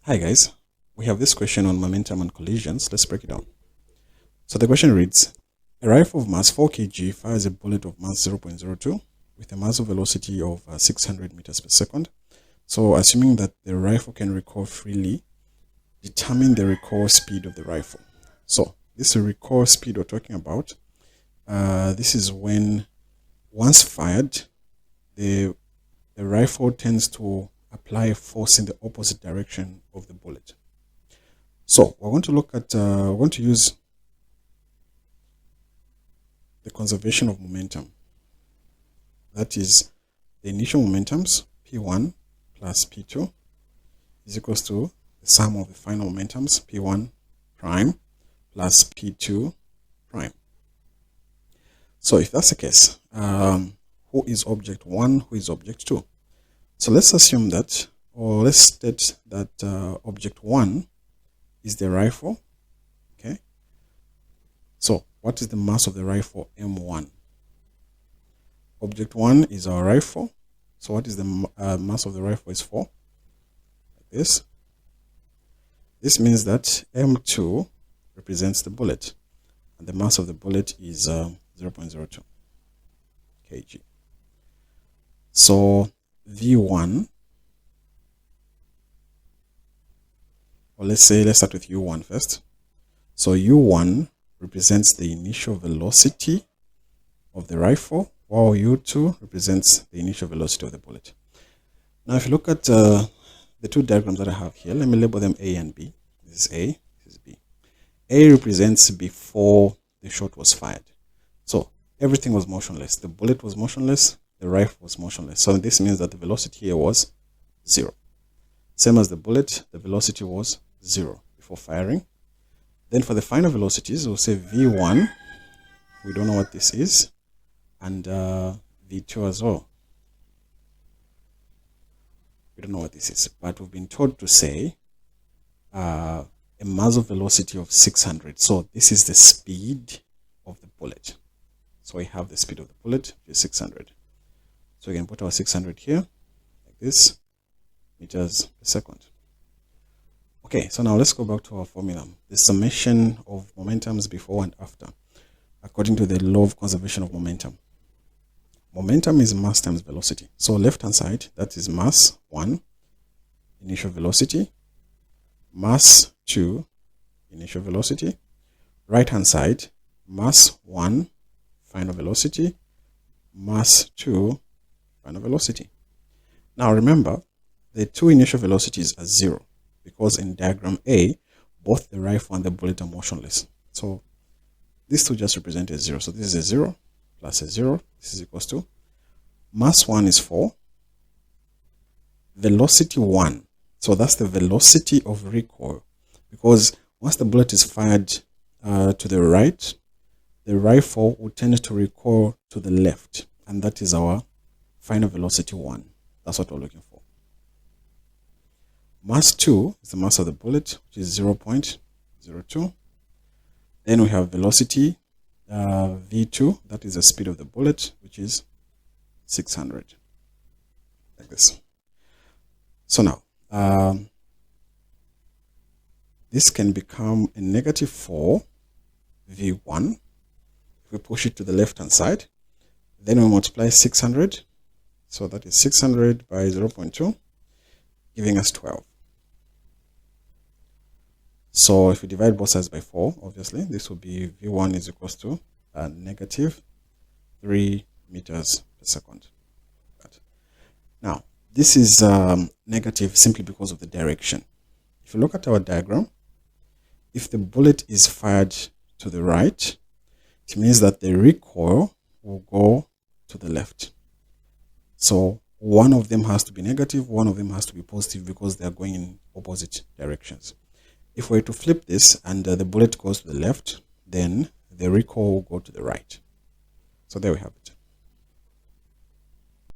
Hi guys, we have this question on momentum and collisions. Let's break it down. So the question reads, a rifle of mass 4 kg fires a bullet of mass 0.02 with a muzzle velocity of 600 meters per second. So assuming that the rifle can recoil freely, determine the recoil speed of the rifle. So this recoil speed we're talking about. This is when once fired, the rifle tends to apply force in the opposite direction of the bullet. So we're going to look at, we're going to use the conservation of momentum. That is the initial momentums, P1 plus P2 is equals to the sum of the final momentums, P1 prime plus P2 prime. So if that's the case, who is object 1, who is object 2? So let's assume that, or let's state that object 1 is the rifle, okay? So what is the mass of the rifle? M1. Object 1 is our rifle. So what is the mass of the rifle? Is 4, like this. This means that M2 represents the bullet, and the mass of the bullet is 0.02 kg. So V1, or let's start with U1 first. So U1 represents the initial velocity of the rifle, while U2 represents the initial velocity of the bullet. Now, if you look at the two diagrams that I have here, let me label them A and B. This is A, this is B. A represents before the shot was fired. So everything was motionless. The bullet was motionless, the rifle was motionless. So this means that the velocity here was 0. Same as the bullet, the velocity was 0 before firing. Then for the final velocities, we'll say V1, we don't know what this is, and V2 as well. We don't know what this is, but we've been told to say a muzzle velocity of 600. So this is the speed of the bullet. So we have the speed of the bullet, which is 600. So we can put our 600 here, like this, meters per second. Okay, so now let's go back to our formula. The summation of momentums before and after, according to the law of conservation of momentum. Momentum is mass times velocity. So left-hand side, that is mass 1, initial velocity, mass 2, initial velocity. Right-hand side, mass 1, final velocity, mass 2, final velocity. Now remember, the two initial velocities are 0 because in diagram A, both the rifle and the bullet are motionless. So these two just represent a 0. So this is a 0 plus a 0. This is equals to mass 1 is 4, velocity 1. So that's the velocity of recoil, because once the bullet is fired to the right, the rifle will tend to recoil to the left, and that is our final velocity 1. That's what we're looking for. Mass 2 is the mass of the bullet, which is 0.02. Then we have velocity V2, that is the speed of the bullet, which is 600, like this. So now, this can become a negative 4 V1 if we push it to the left-hand side. Then we multiply 600, so that is 600 by 0.2, giving us 12. So if we divide both sides by 4, obviously, this will be V1 is equals to negative 3 meters per second. Right. Now, this is negative simply because of the direction. If you look at our diagram, if the bullet is fired to the right, it means that the recoil will go to the left. So one of them has to be negative, one of them has to be positive, because they are going in opposite directions. If we were to flip this and the bullet goes to the left, then the recoil will go to the right. So there we have it.